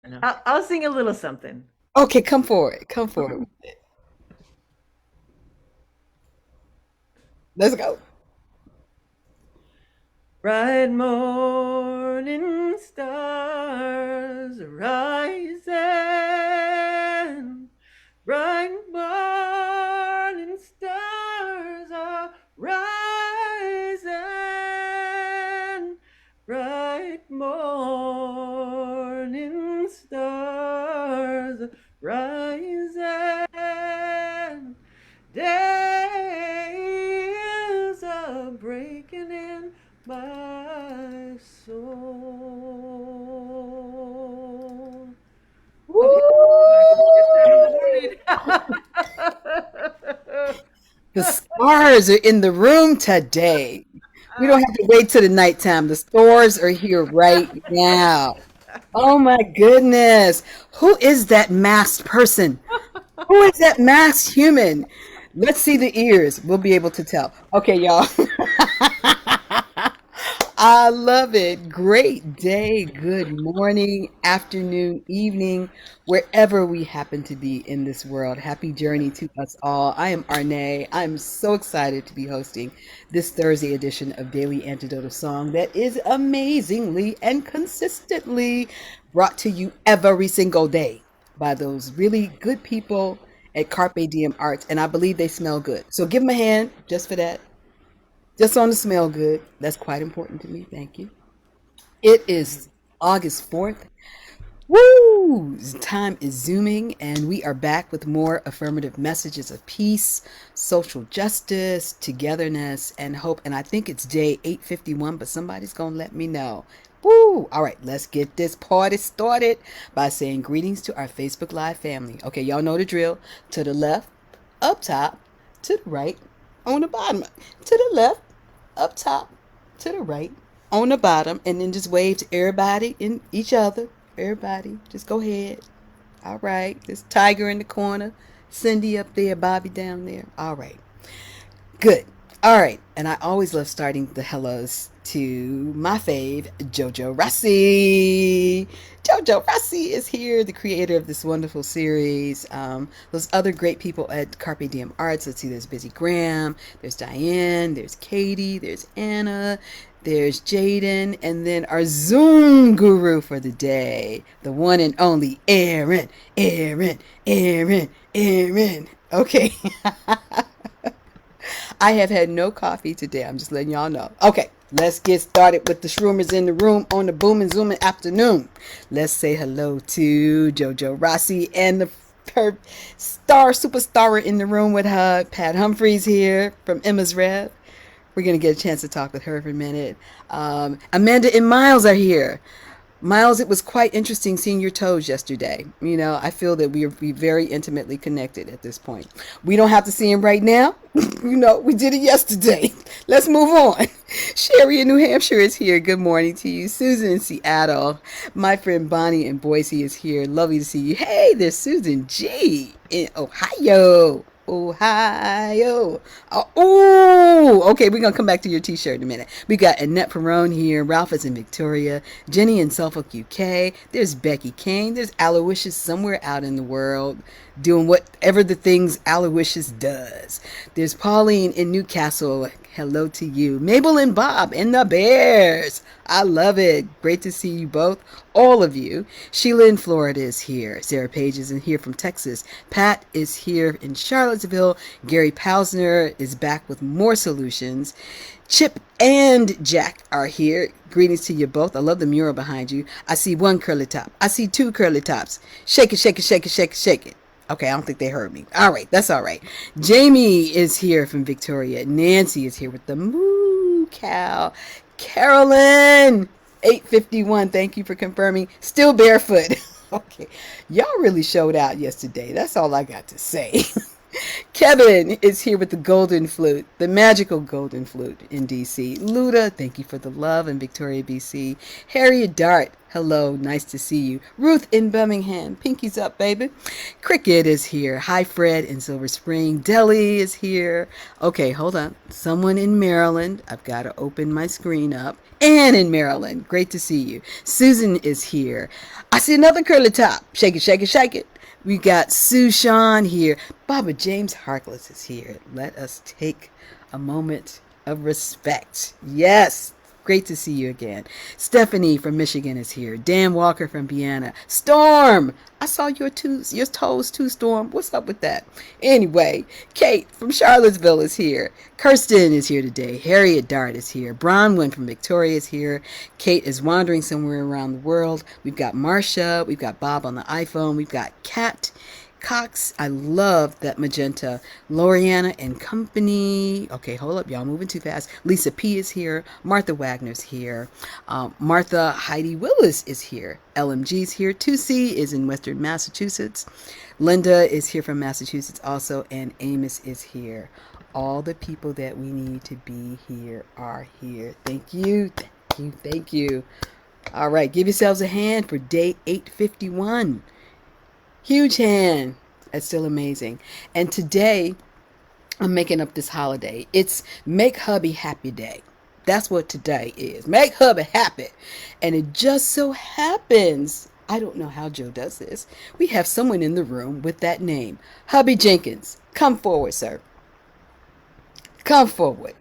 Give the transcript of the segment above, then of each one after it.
know. I'll sing a little something. Okay, come forward. Come forward. Let's go. Bright morning stars rising. Bright morning stars are rising. Bright morning stars are rising. Days are breaking in my soul. Okay, it's time in the Woo! morning. The stars are in the room today. We don't have to wait till the nighttime. The stars are here right now. Oh my goodness. Who is that masked person? Who is that masked human? Let's see the ears. We'll be able to tell. Okay, y'all. I love it. Great day, good morning, afternoon, evening, wherever we happen to be in this world. Happy journey to us all. I am Arnaé. I'm so excited to be hosting this Thursday edition of Daily Antidote of Song that is amazingly and consistently brought to you every single day by those really good people at Carpe Diem Arts, and I believe they smell good. So give them a hand just for that. Just on the smell good. That's quite important to me. Thank you. It is August 4th. Woo! Time is zooming, and we are back with more affirmative messages of peace, social justice, togetherness, and hope. And I think it's day 851, but somebody's going to let me know. Woo! All right, let's get this party started by saying greetings to our Facebook Live family. Okay, y'all know the drill. To the left, up top, to the right, on the bottom, to the left, up top, to the right, on the bottom, and then just wave to everybody and each other. Everybody, just go ahead. All right. There's Tiger in the corner, Cindy up there, Bobby down there. All right. Good. All right. And I always love starting the hellos to my fave, Jojo Rossi. Jojo Rossi is here, the creator of this wonderful series. Those other great people at Carpe Diem Arts. Let's see, there's Busy Graham, there's Diane, there's Katie, there's Anna, there's Jaden, and then our Zoom guru for the day, the one and only Aaron, Aaron, Aaron, Aaron. Okay. I have had no coffee today. I'm just letting y'all know. Okay, let's get started with the shroomers in the room on the booming, zooming afternoon. Let's say hello to Jojo Rossi and her superstar in the room with her, Pat Humphreys here from Emma's Rev. We're going to get a chance to talk with her for a minute. Amanda and Miles are here. Miles, it was quite interesting seeing your toes yesterday. You know, I feel that we are very intimately connected at this point. We don't have to see him right now. You know, we did it yesterday. Let's move on. Sherry in New Hampshire is here. Good morning to you. Susan in Seattle. My friend Bonnie in Boise is here. Lovely to see you. Hey, there's Susan G in Ohio. Ohio. Oh, okay. We're going to come back to your t-shirt in a minute. We got Annette Perone here. Ralph is in Victoria. Jenny in Suffolk, UK. There's Becky Kane. There's Aloysius somewhere out in the world doing whatever the things Aloysius does. There's Pauline in Newcastle. Hello to you. Mabel and Bob and the Bears. I love it. Great to see you both. All of you. Sheila in Florida is here. Sarah Page is in here from Texas. Pat is here in Charlottesville. Gary Pausner is back with more solutions. Chip and Jack are here. Greetings to you both. I love the mural behind you. I see one curly top. I see two curly tops. Shake it, shake it, shake it, shake it, shake it. Okay, I don't think they heard me. All right, that's all right. Jamie is here from Victoria. Nancy is here with the moo cow. Carolyn, 851. Thank you for confirming. Still barefoot. Okay, y'all really showed out yesterday. That's all I got to say. Kevin is here with the golden flute, the magical golden flute in DC. Luda, thank you for the love in Victoria, BC. Harriet Dart, hello, nice to see you. Ruth in Birmingham, pinkies up, baby. Cricket is here. Hi, Fred in Silver Spring. Deli is here. Okay, hold on. Someone in Maryland. I've got to open my screen up. Anne in Maryland, great to see you. Susan is here. I see another curly top. Shake it, shake it, shake it. We got Sue Sean here. Baba James Harkless is here. Let us take a moment of respect. Yes, great to see you again. Stephanie from Michigan is here. Dan Walker from Vienna. Storm, I saw your toes too, Storm. What's up with that? Anyway, Kate from Charlottesville is here. Kirsten is here today. Harriet Dart is here. Bronwyn from Victoria is here. Kate is wandering somewhere around the world. We've got Marcia. We've got Bob on the iPhone. We've got Kat Cox. I love that magenta. Loriana and company. Okay, hold up. Y'all moving too fast. Lisa P is here. Martha Wagner's here. Martha Heidi Willis is here. LMG's here. 2C is in Western Massachusetts. Linda is here from Massachusetts also. And Amos is here. All the people that we need to be here are here. Thank you. Thank you. Thank you. All right. Give yourselves a hand for day 851. Huge hand. That's still amazing. And today, I'm making up this holiday. It's Make Hubby Happy Day. That's what today is. Make Hubby happy. And it just so happens, I don't know how Joe does this, we have someone in the room with that name. Hubby Jenkins. Come forward, sir. Come forward.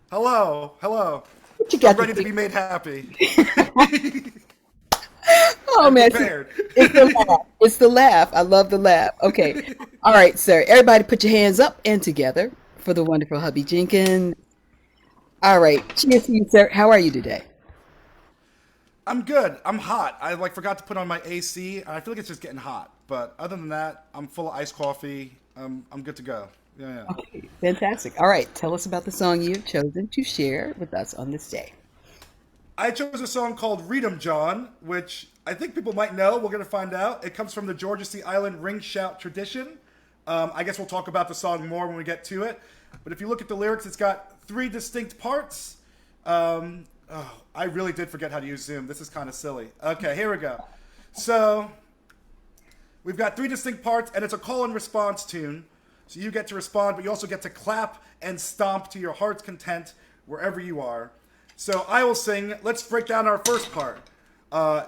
Hello, hello. What you got I'm ready to be made happy. Oh I'm man, prepared. it's the laugh. It's the laugh. I love the laugh. Okay. All right, sir. Everybody put your hands up and together for the wonderful Hubby Jenkins. All right. Cheers to you, sir. How are you today? I'm good. I'm hot. I forgot to put on my AC, and I feel like it's just getting hot. But other than that, I'm full of iced coffee. I'm good to go. Yeah. Okay. Fantastic. All right. Tell us about the song you've chosen to share with us on this day. I chose a song called "Read 'Em John," which I think people might know. We're going to find out. It comes from the Georgia Sea Island ring shout tradition. I guess we'll talk about the song more when we get to it. But if you look at the lyrics, it's got 3 distinct parts. I really did forget how to use Zoom. This is kind of silly. Okay, here we go. So we've got 3 distinct parts, and it's a call and response tune. So you get to respond, but you also get to clap and stomp to your heart's content wherever you are. So I will sing. Let's break down our first part.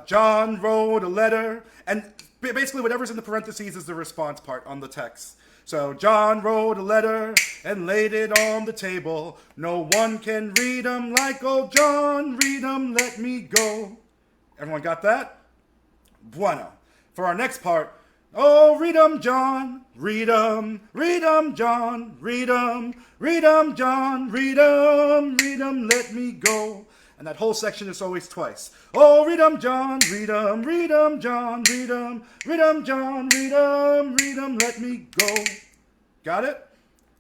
John wrote a letter, and basically whatever's in the parentheses is the response part on the text. So John wrote a letter and laid it on the table. No one can read 'em like old John. Read 'em, let me go. Everyone got that? Bueno. For our next part, oh, read 'em, John. Read 'em, John. Read 'em, John. Read 'em, let me go. And that whole section is always twice. Oh, read 'em, John. Read 'em, John. Read 'em, John. Read 'em, let me go. Got it?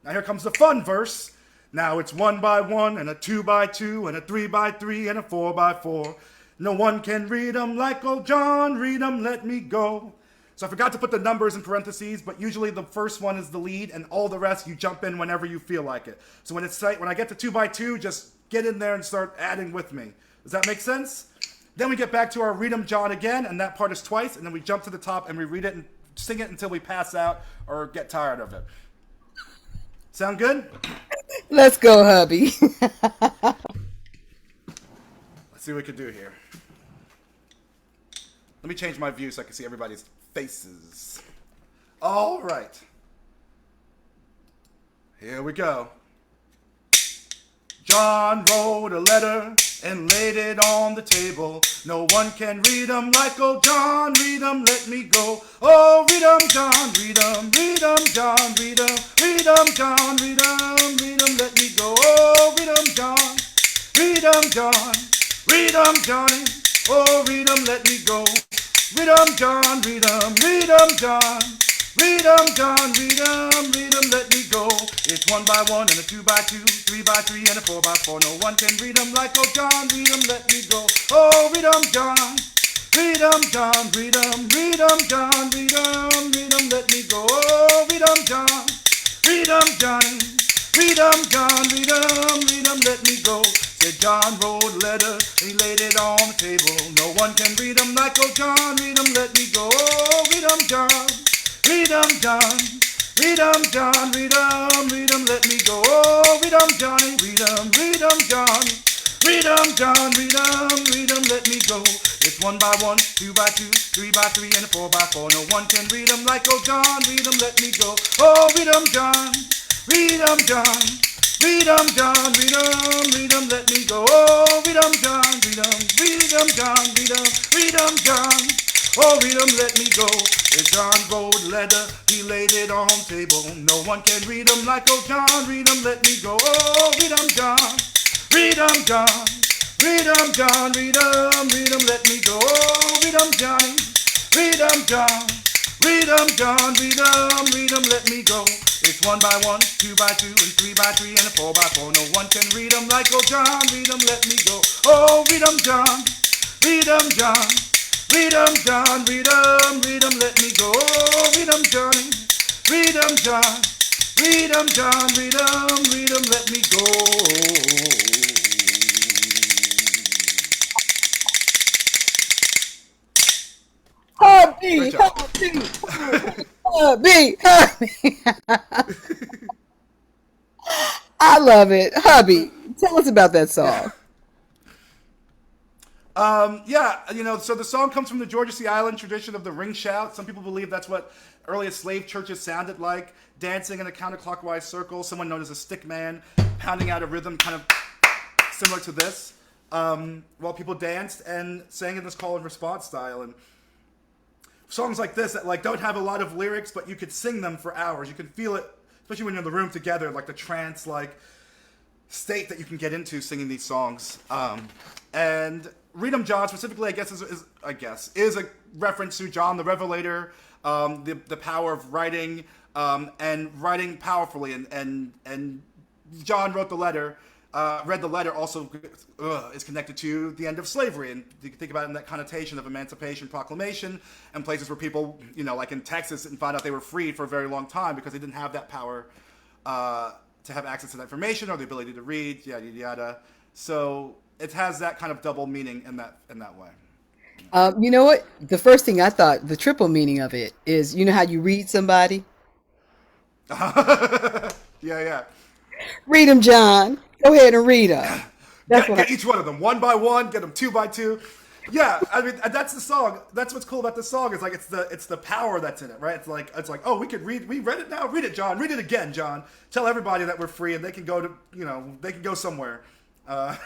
Now here comes the fun verse. Now it's 1 by 1 and a 2 by 2 and a 3 by 3 and a 4 by 4. No one can read 'em like old John. Read 'em, let me go. So I forgot to put the numbers in parentheses, but usually the first one is the lead, and all the rest you jump in whenever you feel like it. So when I get to 2 by 2, just get in there and start adding with me. Does that make sense? Then we get back to our read 'em John again, and that part is twice, and then we jump to the top and we read it and sing it until we pass out or get tired of it. Sound good? Let's go, hubby. Let's see what we can do here. Let me change my view so I can see everybody's faces. All right. Here we go. John wrote a letter and laid it on the table. No one can read 'em like old John. Read 'em, let me go. Oh, read 'em, John. Read 'em, John. Read 'em, John. Read 'em, let me go. Oh, read 'em, John. Read 'em, John. Read 'em, Johnny. Oh, read 'em, let me go. Read 'em, John. Read 'em, John. Read 'em, John. Read 'em, let me go. It's 1 by 1 and a 2 by 2, 3 by 3 and a 4 by 4. No one can read 'em like old John. Read 'em, let me go. Oh, read 'em, John. Read 'em, John. Read 'em, John. Read 'em, let me go. Oh, read 'em, John. Johnny. Read 'em, John, read 'em, let me go. Said John wrote a letter, he laid it on the table. No one can read 'em like old John, read 'em, let me go. Oh, read 'em, John, read 'em, John. Read 'em, John, read 'em, let me go. Oh, read 'em, Johnny, read 'em, John. Read 'em, John, read 'em, let me go. It's 1 by 1, 2 by 2, 3 by 3, and a 4 by 4. No one can read 'em like old John, read 'em, let me go. Oh, read 'em, John, read 'em, John. Read 'em, John, read 'em, let me go. Oh, read 'em, John, read 'em, John, read 'em, John. Oh, read 'em, let me go. If John wrote a letter, he laid it on the table. No one can read 'em like old John, read 'em, let me go. Oh, read 'em, John, read 'em, John. Read 'em, John, read 'em, let me go. Oh, read 'em, Johnny, read 'em, John. Read 'em, John, read 'em, let me go. It's 1 by 1, 2 by 2, and 3 by 3, and a 4 by 4. No one can read 'em like old John, read 'em, let me go. Oh, read 'em, John, read 'em, John. Read 'em, John, read 'em, let me go. Oh, read 'em, Johnny, read 'em, John. Read 'em, John, read 'em, let me go. Hubby, Great job. Hubby. I love it. Hubby, tell us about that song. Yeah, so the song comes from the Georgia Sea Island tradition of the ring shout. Some people believe that's what earliest slave churches sounded like, dancing in a counterclockwise circle, someone known as a stick man, pounding out a rhythm kind of similar to this, while people danced and sang in this call and response style. And songs like this that don't have a lot of lyrics, but you could sing them for hours. You can feel it, especially when you're in the room together, like the trance state that you can get into singing these songs. And Read 'em, John specifically, I guess is a reference to John the Revelator, the power of writing, and writing powerfully. And John wrote the letter. Read the letter also is connected to the end of slavery, and you can think about it in that connotation of Emancipation Proclamation, and places where people, like in Texas, and found out they were freed for a very long time because they didn't have that power to have access to that information or the ability to read, yada yada yada. So it has that kind of double meaning in that way. You know what? The first thing I thought, the triple meaning of it is, how you read somebody? Yeah. Read them, John. Go ahead and read them. Get each one of them 1 by 1. Get them 2 by 2. Yeah, I mean that's the song. That's what's cool about the song. Is it's the power that's in it, right? It's like oh, we read it now. Read it, John. Read it again, John. Tell everybody that we're free and they can go to they can go somewhere. I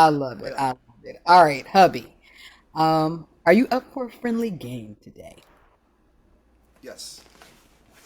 love it. All right, hubby. Are you up for a friendly game today? Yes.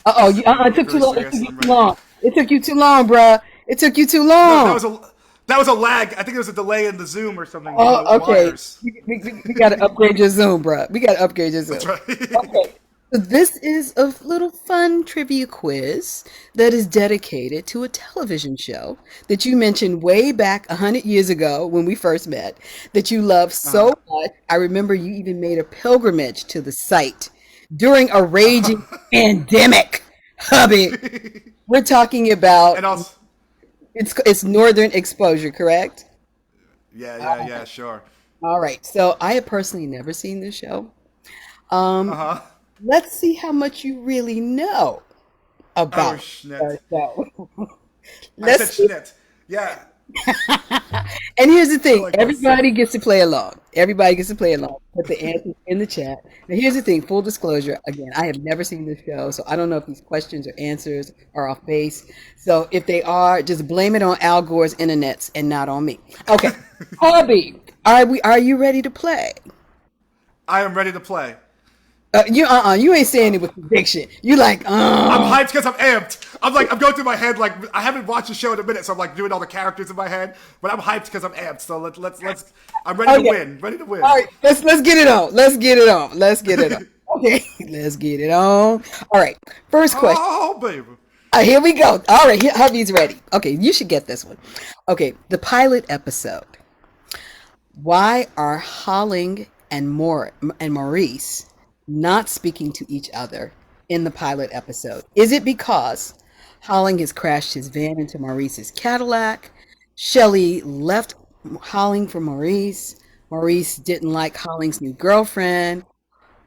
It took too long. It took you too long, bruh. It took you too long. No, that was a lag. I think there was a delay in the Zoom or something. Oh, okay. We got to upgrade your Zoom, bruh. We got to upgrade your Zoom. That's right. Okay. So this is a little fun trivia quiz that is dedicated to a television show that you mentioned way back 100 years ago when we first met that you love so much. I remember you even made a pilgrimage to the site during a raging pandemic, hubby. We're talking about, and also, it's Northern Exposure, correct? Yeah, sure. All right. So I have personally never seen this show. Let's see how much you really know about the show. I said schnit. Yeah. And here's the thing. Like Everybody gets to play along. Put the answers in the chat. Now here's the thing. Full disclosure. Again, I have never seen this show, so I don't know if these questions or answers are off base. So if they are, just blame it on Al Gore's internets and not on me. Okay. Hubby, are you ready to play? I am ready to play. You ain't saying it with conviction. You like, I'm hyped because I'm amped. I'm going through my head I haven't watched the show in a minute, so I'm doing all the characters in my head. But I'm hyped because I'm amped. So let's. I'm ready to win. Ready to win. All right, let's get it on. Okay, let's get it on. All right, first question. Oh baby. Here we go. All right, hubby's ready. Okay, you should get this one. Okay, the pilot episode. Why are Holling and Maurice not speaking to each other in the pilot episode? Is it because Holling has crashed his van into Maurice's Cadillac. Shelley left Holling for Maurice. Maurice didn't like Holling's new girlfriend.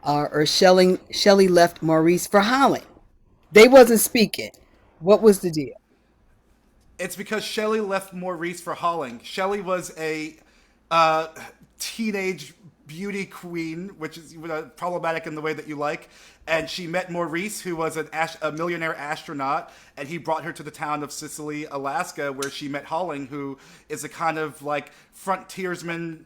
Or Shelley left Maurice for Holling. They wasn't speaking. What was the deal? It's because Shelley left Maurice for Holling. Shelley was a uh, teenage beauty queen, which is problematic in the way that you like. And she met Maurice, who was a millionaire astronaut, and he brought her to the town of Sicily, Alaska, where she met Holling, who is a kind of like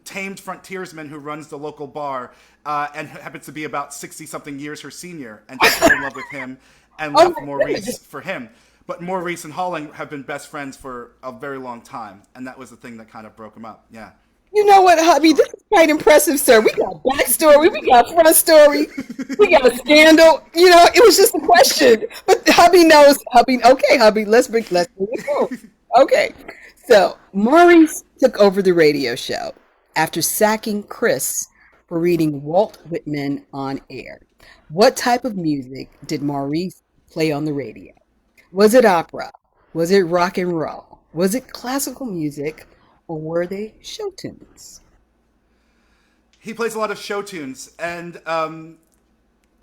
tamed frontiersman who runs the local bar, and happens to be about 60-something years her senior. And she fell in love with him and Oh left my Maurice goodness. for him. But Maurice and Holling have been best friends for a very long time, and that was the thing that kind of broke them up. Yeah. You know what, hubby? This is quite impressive, sir. We got backstory, we got front story, we got a scandal. You know, it was just a question, but hubby knows. Hubby, okay, hubby, let's bring it home. Okay, so Maurice took over the radio show after sacking Chris for reading Walt Whitman on air. What type of music did Maurice play on the radio? Was it opera? Was it rock and roll? Was it classical music? Or were they show tunes? He plays a lot of show tunes, and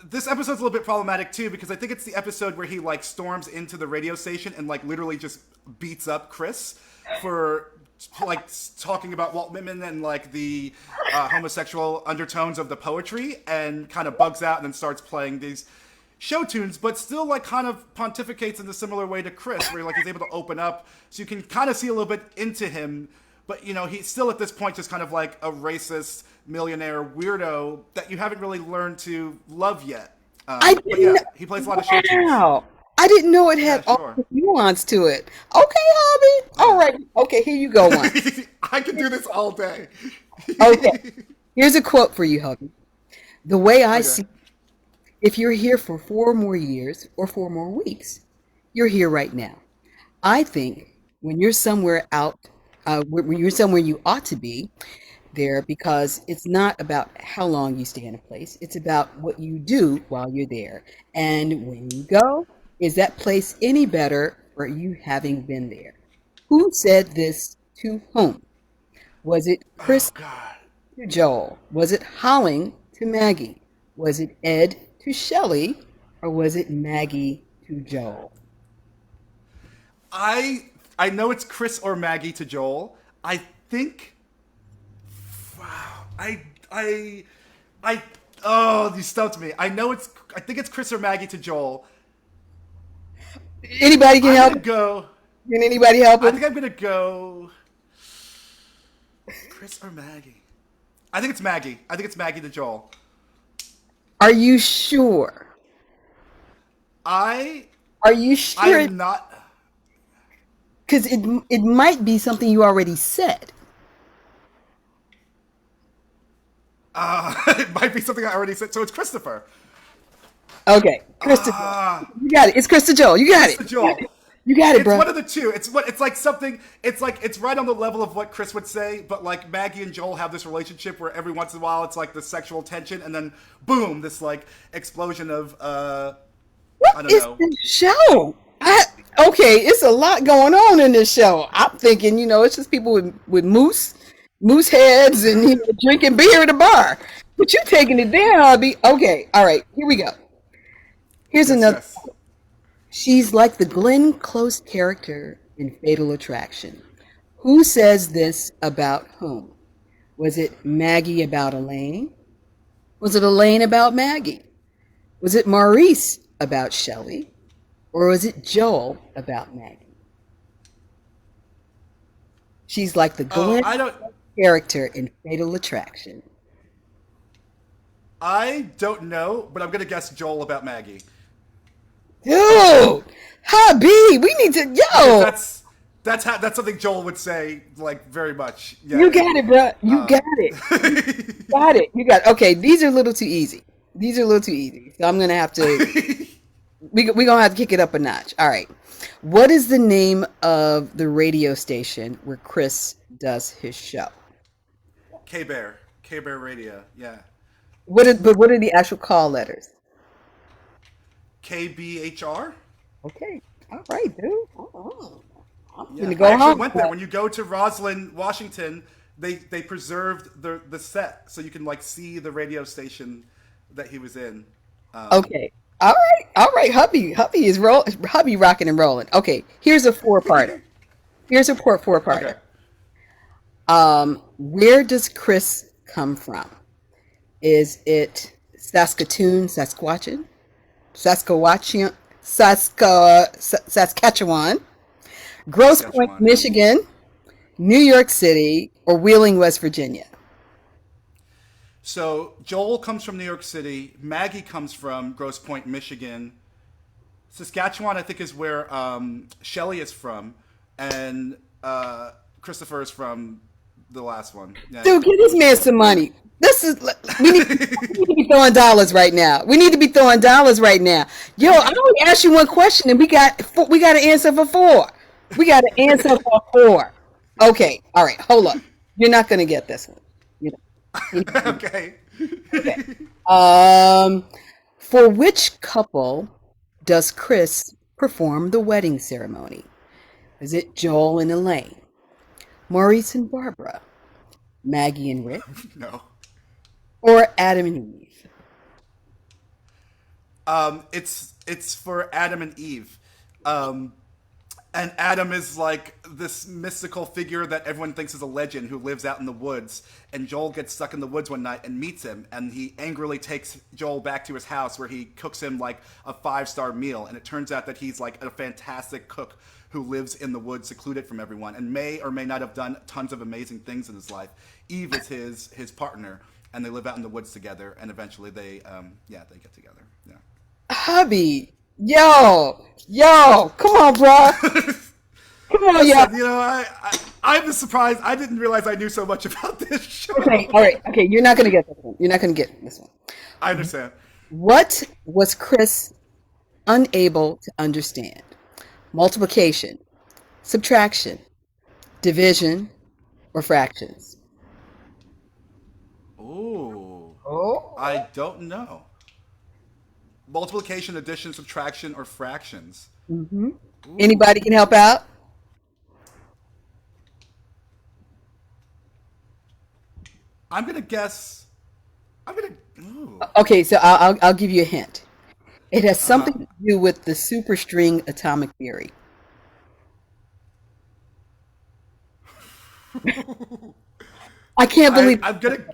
this episode's a little bit problematic too, because I think it's the episode where he like storms into the radio station and like literally just beats up Chris for like talking about Walt Whitman and like the homosexual undertones of the poetry, and kind of bugs out and then starts playing these show tunes, but still like kind of pontificates in a similar way to Chris, where like he's able to open up, so you can kind of see a little bit into him. But you know, he's still at this point just kind of like a racist millionaire weirdo that you haven't really learned to love yet. I But didn't. yeah, he plays a lot of show tunes. Wow. I didn't know it Yeah, had all sure. the nuance to it. Okay, hubby. All right. Okay, here you go one. I could do this all day. Okay. Here's a quote for you, hubby. The way I Okay. see, if you're here for 4 more years or 4 more weeks, you're here right now. I think when you're somewhere out, when you're somewhere you ought to be there, because it's not about how long you stay in a place, it's about what you do while you're there. And when you go, is that place any better for you having been there? Who said this to whom? Was it Oh Chris God. to Joel? Was it Holling to Maggie? Was it Ed to Shelley? Or was it Maggie to Joel? I know it's Chris or Maggie to Joel. I think. Wow. I. Oh, you stumped me. I know it's. I think it's Chris or Maggie to Joel. Anybody can I'm help? gonna go. Can anybody help I him? think I'm gonna go. Chris or Maggie. I think it's Maggie. I think it's Maggie to Joel. Are you sure? I. Are you I sure? am not. Because it might be something you already said. It might be something I already said. So it's Christopher. Okay, Christopher, you got it. It's Krista Joel. You got Chris it. to Joel. You got it, It's bro. one of the two. It's like something. It's like it's right on the level of what Chris would say, but like Maggie and Joel have this relationship where every once in a while it's like the sexual tension, and then boom, this like explosion of I What don't is know. this show? Okay, it's a lot going on in this show. I'm thinking, it's just people with moose heads, and drinking beer at a bar. But you taking it there, hubby. Okay, all right, here we go. Here's Yes, another. yes. She's like the Glenn Close character in Fatal Attraction. Who says this about whom? Was it Maggie about Elaine? Was it Elaine about Maggie? Was it Maurice about Shelley? Or was it Joel about Maggie? She's like the Oh, Glenn I don't. character in Fatal Attraction. I don't know, but I'm gonna guess Joel about Maggie. Dude, hubby, we need to, Because yo, that's something Joel would say like very much. Yeah. you got it, bro. You got it. Got it. You got it. Okay, these are a little too easy. These are a little too easy. So I'm going to have to, we're going to have to kick it up a notch. All right. What is the name of the radio station where Chris does his show? K Bear Radio. Yeah. But what are the actual call letters? KBHR. Okay. All right, dude. Oh, I'm Yeah, gonna I go actually home. went there. When you go to Roslyn, Washington, they preserved the set so you can like see the radio station that he was in. Um, Okay. All right. Hubby rocking and rolling. Okay. Here's a four-parter. Here's a four-parter. okay. Where does Chris come from? Is it Saskatoon, Saskatchewan, Saskatchewan, Grosse Pointe, Saskatchewan, yeah. Michigan, New York City, or Wheeling, West Virginia? So Joel comes from New York City. Maggie comes from Grosse Pointe, Michigan. Saskatchewan, I think, is where Shelley is from, and Christopher is from the last one. Yeah. Dude, give this man some money. This is we need to be throwing dollars right now. We need to be throwing dollars right now. Yo, I only asked you one question, and we got an answer for four. We got an answer for four. Okay, all right, hold up. You're not gonna get this one. You know. Okay. Okay. Um, for which couple does Chris perform the wedding ceremony? Is it Joel and Elaine, Maurice and Barbara, Maggie and Rick, No. or Adam and Eve? It's for Adam and Eve. And Adam is like this mystical figure that everyone thinks is a legend who lives out in the woods. And Joel gets stuck in the woods one night and meets him. And he angrily takes Joel back to his house where he cooks him like a 5-star meal. And it turns out that he's like a fantastic cook who lives in the woods, secluded from everyone, and may or may not have done tons of amazing things in his life. Eve is his partner, and they live out in the woods together. And eventually they get together. Yeah. Hubby, yo, come on, bro. Come on, yo. Listen, I'm just surprised. I didn't realize I knew so much about this show. Okay, all right, okay. You're not gonna get this one. You're not gonna get this one. I understand. What was Chris unable to understand? Multiplication, subtraction, division, or fractions? Ooh. Oh. I don't know. Multiplication, addition, subtraction, or fractions. Mm-hmm. Anybody can help out? I'm gonna guess. Ooh. Okay, so I'll give you a hint. It has something to do with the superstring atomic theory. I can't believe. I'm gonna.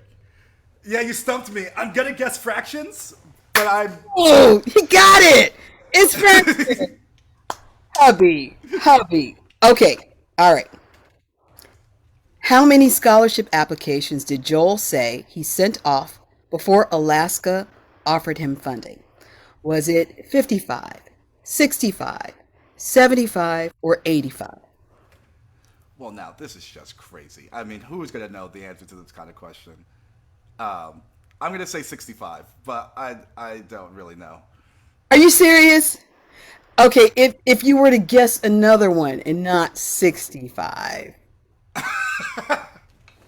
Yeah, you stumped me. I'm gonna guess fractions, but I'm. Oh, he got it. It's fractions. Hubby. Okay, all right. How many scholarship applications did Joel say he sent off before Alaska offered him funding? Was it 55, 65, 75, or 85? Well, now this is just crazy. I mean, who is gonna know the answer to this kind of question? I'm gonna say 65, but I don't really know. Are you serious? Okay, if you were to guess another one and not 65.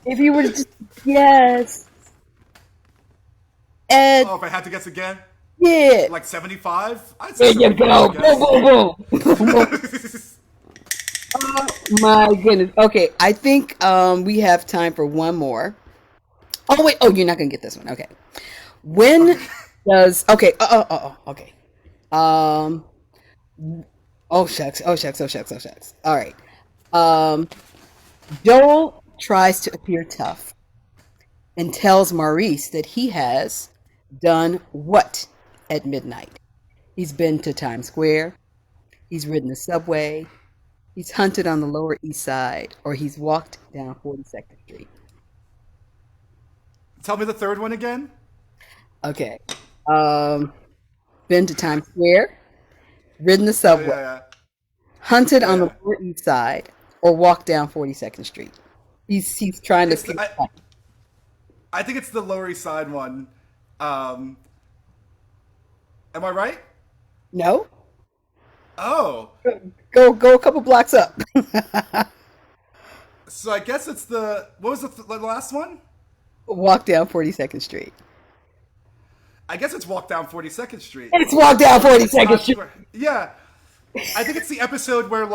If you were to just guess. Ed, Oh, if I had to guess again, yeah. like 75? I'd There say you go. 75, I Boom, boom, boom. guess. Oh my goodness. Okay, I think we have time for one more. Oh wait. Oh, you're not gonna get this one. Okay. When does okay? Okay. Um. Oh shucks. Oh shucks. Oh shucks. Oh shucks. All right. Joel tries to appear tough and tells Maurice that he has done what at midnight? He's been to Times Square. He's ridden the subway. He's hunted on the Lower East Side, or he's walked down 42nd Street. Tell me the third one again. Okay. Been to Times Square, ridden the Yeah, subway, yeah, hunted yeah. on the Yeah. Lower East Side, or walked down 42nd Street. He's trying to It's the- appear I- tough. I think it's the Lower East Side one. Am I right? No? Oh, Go a couple blocks up. so I guess it's the what was the last one? Walk down 42nd Street. I guess it's Walk Down 42nd Street. It's walk down It's 42nd Times Street. Square. Yeah, I think it's the episode where it's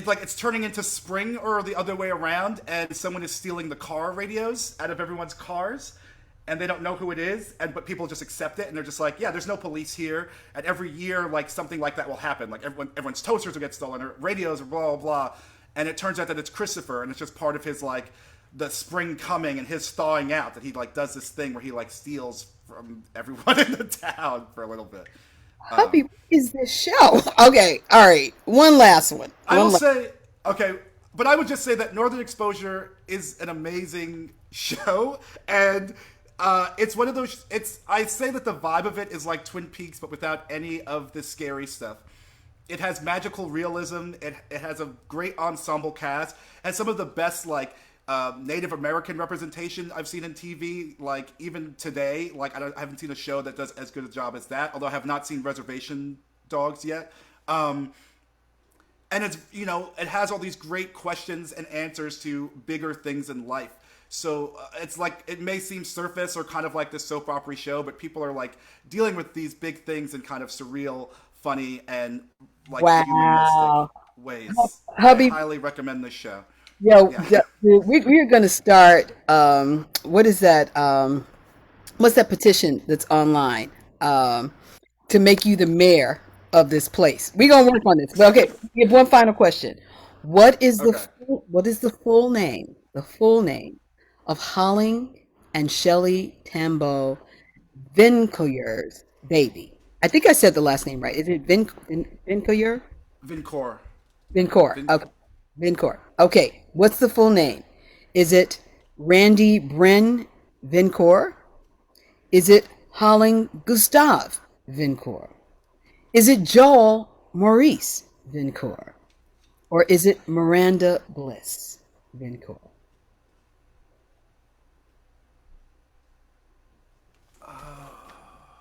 like it's turning into spring or the other way around, and someone is stealing the car radios out of everyone's cars, and they don't know who it is, and but people just accept it, and they're just like, yeah, there's no police here. And every year, like something like that will happen, like everyone's toasters will get stolen or radios or blah blah blah, and it turns out that it's Christopher, and it's just part of his like the spring coming and his thawing out that he like does this thing where he like steals from everyone in the town for a little bit. Hubby, what is this show? Okay, all right. One last one. I will say, okay, but I would just say that Northern Exposure is an amazing show, and it's one of those. It's I say that the vibe of it is like Twin Peaks, but without any of the scary stuff. It has magical realism. It has a great ensemble cast, and some of the best Native American representation I've seen in TV. Like even today, like I haven't seen a show that does as good a job as that. Although I have not seen Reservation Dogs yet. And it's it has all these great questions and answers to bigger things in life. So it's like it may seem surface or kind of like this soap opera show, but people are like dealing with these big things in kind of surreal, funny, and like humanistic Wow. ways. I Hubby, highly recommend this show. yo, Yeah. we're going to start. What is that? What's that petition that's online to make you the mayor of this place? We're going to work on this. But okay, we have one final question. Okay. What is the full name? The full name of Holling and Shelley Tambo Vincoyeur's baby. I think I said the last name right. Is it Vincoyeur? Vincor. Vincor. Vin. Okay. Vincor. Okay. What's the full name? Is it Randy Bryn Vincor? Is it Holling Gustav Vincor? Is it Joel Maurice Vincor? Or is it Miranda Bliss Vincor?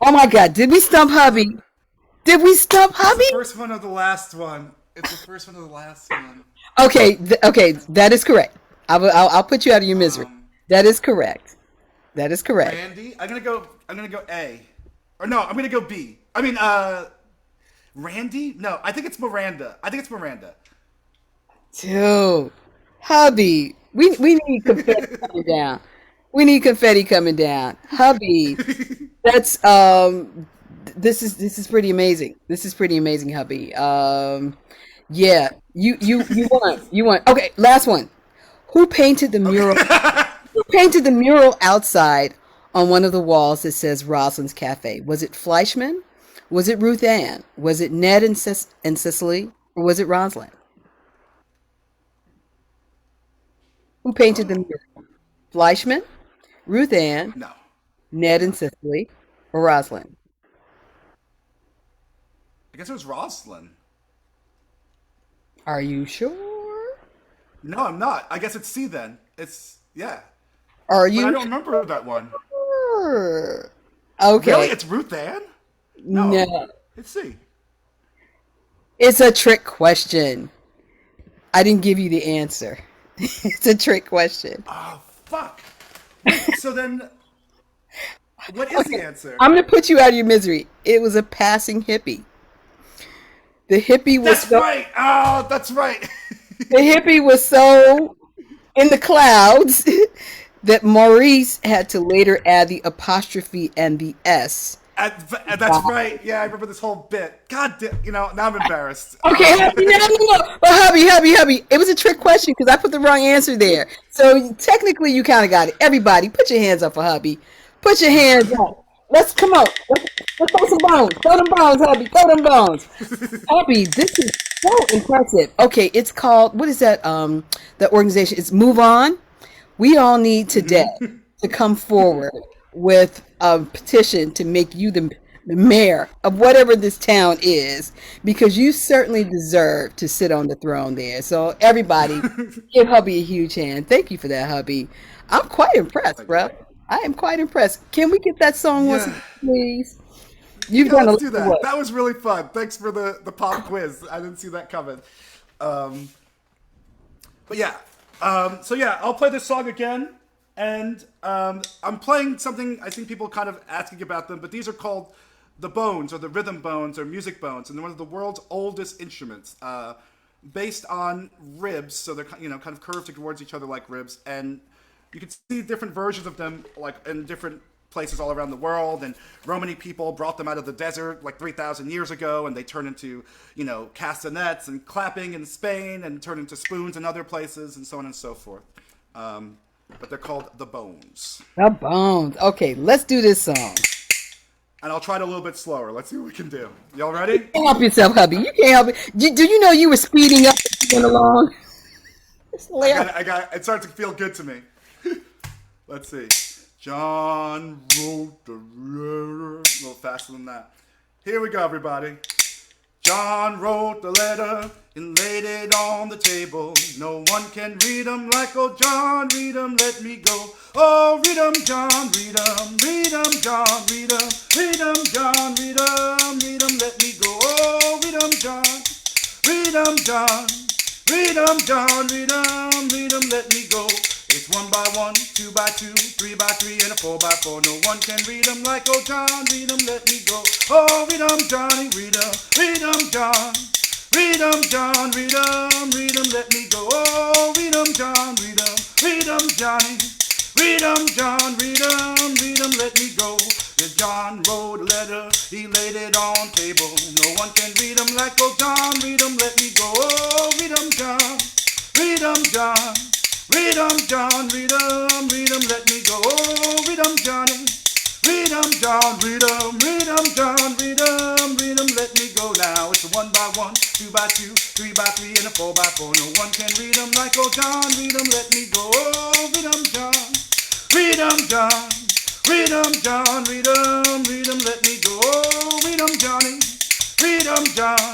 Oh my God. Did we stump hubby? Did we stump It's the hubby? first one of the last one. It's the first one of the last one. Okay. Okay. That is correct. I'll put you out of your misery. Um, That is correct. That is correct. Randy. I'm gonna go A. Or no, I'm gonna go B. I mean, Randy? No, I think it's Miranda. I think it's Miranda. Dude, hubby, we need confetti coming down. We need confetti coming down. Hubby, that's this is pretty amazing. This is pretty amazing, hubby. Yeah, you won. You won. Okay, last one. Who painted the mural? Who painted the mural outside on one of the walls that says Rosalind's Cafe? Was it Fleischman? Was it Ruth Ann? Was it Ned and Cicely? Or was it Rosalind? Who painted the mural? Fleischman, Ruth Ann, No. Ned and Cicely, or Rosalind? I guess it was Rosalind. Are you sure? No, I'm not. I guess it's C then. It's yeah. Are But I you don't remember that one. sure? Really? Okay, It's Ruth Ann? No. no. It's C. It's a trick question. I didn't give you the answer. It's a trick question. Oh fuck. Wait, so then what is the Okay, answer? I'm gonna put you out of your misery. It was a passing hippie. The hippie was That's so right. Oh, that's right. the hippie was so in the clouds that Maurice had to later add the apostrophe and the S. That's right. Yeah, I remember this whole bit. God damn, now I'm embarrassed. Okay, hubby, no, no, no. But hubby. It was a trick question because I put the wrong answer there. So technically, you kind of got it. Everybody, put your hands up for hubby. Put your hands up. Let's come on. Let's throw some bones. Throw them bones, hubby. Throw them bones. Hubby, this is so impressive. Okay, it's called, what is that? The organization. It's Move On. We all need today to come forward with a petition to make you the mayor of whatever this town is, because you certainly deserve to sit on the throne there. So everybody, give hubby a huge hand. Thank you for that, hubby. I'm quite impressed, Thank you. bro. I am quite impressed. Can we get that song once Yeah. again, please? You've Yeah, done a let's lot do of that. work. That was really fun. Thanks for the pop quiz. I didn't see that coming. Um, but yeah. So yeah, I'll play this song again. And I'm playing something I think people kind of asking about them, but these are called the bones, or the rhythm bones, or music bones, and they're one of the world's oldest instruments, based on ribs. So they're kind of curved towards each other like ribs, and you can see different versions of them like in different places all around the world. And Romani people brought them out of the desert like 3,000 years ago, and they turned into castanets and clapping in Spain, and turned into spoons in other places, and so on and so forth. But they're called the bones. The bones. Okay, let's do this song. And I'll try it a little bit slower. Let's see what we can do. Y'all ready? You can't help yourself, hubby. You can't help it. Do you know you were speeding up as you went along? It's hilarious. It starts to feel good to me. Let's see. John wrote the letter. A little faster than that. Here we go, everybody. John wrote the letter and laid it on the table. No one can read 'em like old John. Read 'em, let me go. Oh, read 'em, John, read 'em. Read 'em, John, read 'em. Read 'em, John, read 'em. Read 'em, let me go. Oh, read 'em, John. Read 'em, John. Read 'em, John, read 'em. Read 'em, let me go. It's 1 by 1, 2 by 2, 3 by 3, and a 4 by 4. No one can read 'em like old John. Read 'em, let me go. Oh, read 'em, Johnny, read 'em. Read 'em, John. Read 'em, John, read 'em. Read 'em, let me go. Oh, read 'em, John, read 'em. Read 'em, Johnny. Read 'em, John, read 'em. Read 'em, let me go. If John wrote a letter, he laid it on table. No one can read 'em like old John. Read 'em, let me go. Oh, read 'em, John. Read 'em, John. Read 'em, John, read 'em, read 'em, let me go. Oh, read 'em, Johnny. Read 'em, John, read 'em, read 'em, John, read 'em, read 'em, let me go now. It's a 1 by 1, 2 by 2, 3 by 3, and a 4 by 4. No one can read 'em like old John. Read 'em, let me go. Oh, read 'em, John. Read 'em, John. Read 'em, John, read 'em, read 'em, let me go. Oh, read 'em, Johnny. Read 'em, John.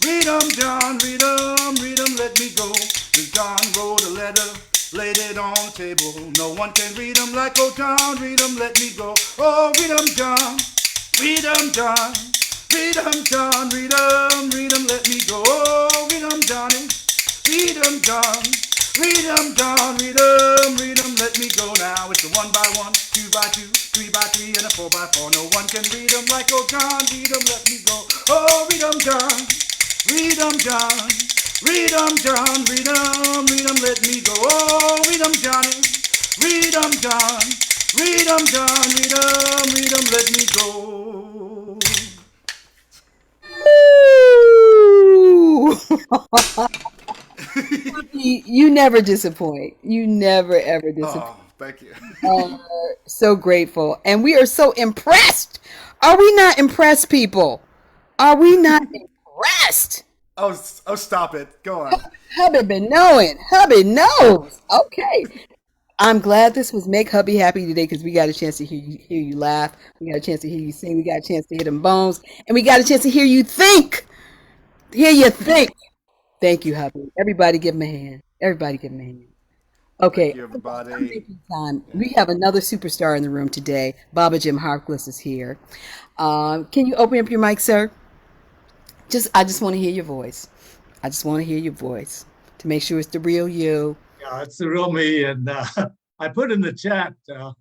Read 'em, John, read 'em, let me go. If John wrote a letter, laid it on the table. No one can read 'em like old John. Read 'em, let me go. Oh, read 'em, John. Read 'em, John. Read 'em, John. Read 'em, let me go. Oh, read 'em, Johnny. Read 'em, John. Read 'em, John. Read 'em, let me go now. It's a 1 by 1, 2 by 2, 3 by 3, and a 4 by 4. No one can read 'em like old John. Read 'em, let me go. Oh, read 'em, John. Read 'em, John. Read 'em, John, read 'em, let me go. Oh, read 'em, Johnny. Read 'em, John. Read 'em, John, read 'em, let me go. You never disappoint. You never, ever disappoint. Oh, thank you. So grateful. And we are so impressed. Are we not impressed, people? Are we not impressed? Oh, stop it. Go on. Hubby been knowing. Hubby knows. Okay. I'm glad this was Make Hubby Happy today because we got a chance to hear you laugh. We got a chance to hear you sing. We got a chance to hear them bones. And we got a chance to hear you think. Hear you think. Thank you, hubby. Everybody give him a hand. Everybody give him a hand. Okay. Thank you, everybody. Time. We have another superstar in the room today. Baba Jim Harkless is here. Can you open up your mic, sir? I just want to hear your voice. I just want to hear your voice to make sure it's the real you. Yeah, it's the real me. And I put in the chat,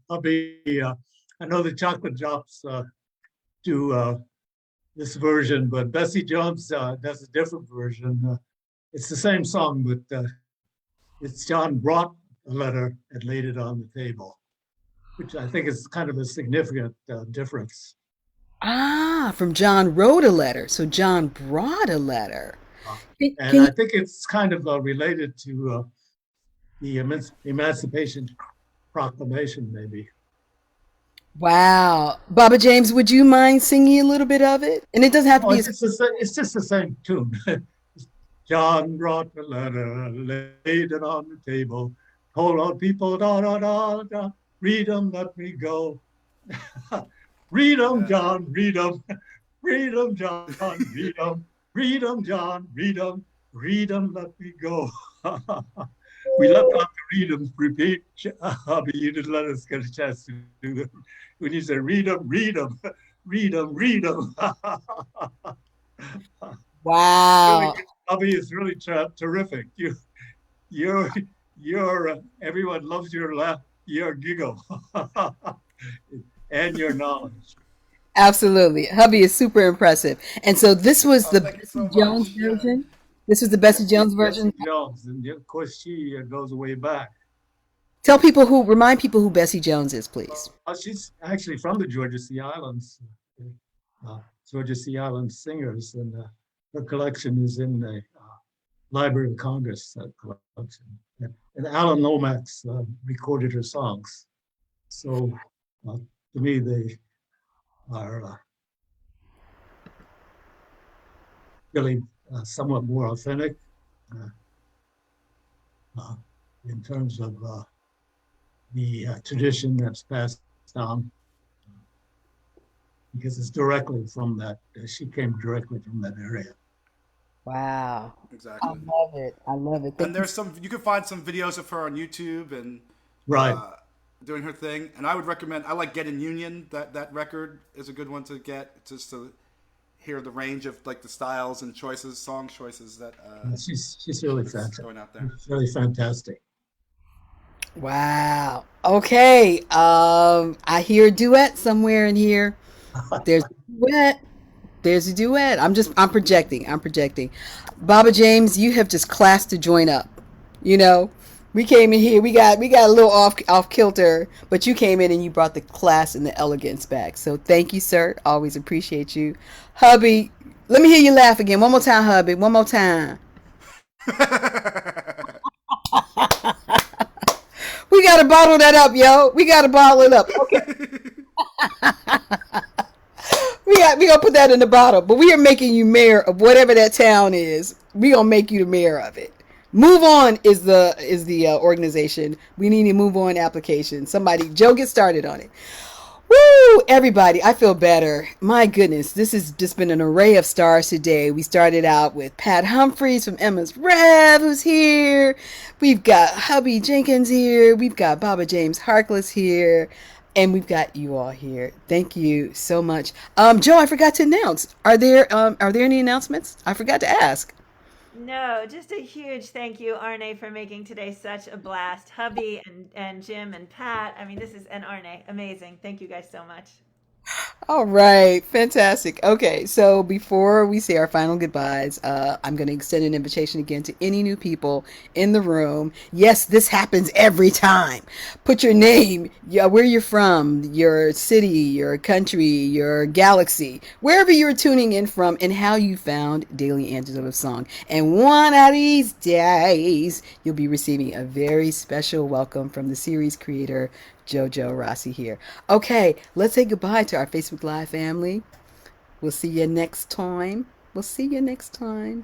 hubby, I know the Chocolate Drops do this version, but Bessie Jones does a different version. It's the same song, but it's John brought a letter and laid it on the table, which I think is kind of a significant difference. From John wrote a letter. So John brought a letter. And I think it's kind of related to the Emancipation Proclamation, maybe. Wow. Baba James, would you mind singing a little bit of it? And it doesn't have to be. It's just the same tune. John brought the letter, laid it on the table, told all people, da, da, da, da, read them, let me go. Read them, John, read them. Read them, John, read them. Read them, John, read them. Read them, let me go. We left out the read them, repeat, but you didn't let us get a chance to do them. When you said read them, read them, read them, read them. Wow. Hubby is really terrific. You're everyone loves your laugh, your giggle, and your knowledge. Absolutely. Hubby is super impressive. And so this was Oh, the thank you Bessie so Jones much. Yeah. version. This was the Bessie Jones version. Bessie Jones, and of course she goes way back. Remind people who Bessie Jones is, please. She's actually from the Georgia Sea Islands, Georgia Sea Islands singers, and her collection is in the Library of Congress collection. And Alan Lomax recorded her songs. So to me, they are really somewhat more authentic uh, uh, in terms of the tradition that's passed down because it's directly from that. She came directly from that area. Wow. I Exactly. love it. I love it. And Thank you. there's you can find some videos of her on YouTube and Right. uh, doing her thing. And I would recommend. I like Get in Union. That record is a good one to get just to hear the range of like the styles and choices, song choices that She's really that's fantastic. going out there. She's really fantastic. Wow. Okay. I hear a duet somewhere in here. There's a duet. There's a duet. I'm projecting. I'm projecting. Baba James, you have just classed the joint up. You know, we came in here, we got a little off kilter, but you came in and you brought the class and the elegance back. So thank you, sir. Always appreciate you. Hubby, let me hear you laugh again. One more time, hubby. One more time. We gotta bottle that up, yo. We gotta bottle it up. Okay. We gonna put that in the bottle, but we are making you mayor of whatever that town is. We gonna make you the mayor of it. Move on is the organization. We need a move on application. Somebody, Joe, get started on it. Woo! Everybody, I feel better. My goodness, this has just been an array of stars today. We started out with Pat Humphreys from Emma's Rev, who's here. We've got Hubby Jenkins here. We've got Baba James Harkless here. And we've got you all here. Thank you so much. Joe, I forgot to announce. Are there any announcements? I forgot to ask. No, just a huge thank you, Arne, for making today such a blast. Hubby and Jim and Pat. I mean, and Arne, amazing. Thank you guys so much. All right, fantastic. Okay, so before we say our final goodbyes, I'm going to extend an invitation again to any new people in the room. Yes, this happens every time. Put your name, where you're from, your city, your country, your galaxy, wherever you're tuning in from, and how you found Daily Antidote of Song. And one of these days, you'll be receiving a very special welcome from the series creator, Jojo Rossi here. Okay, let's say goodbye to our Facebook Live family. We'll see you next time. We'll see you next time.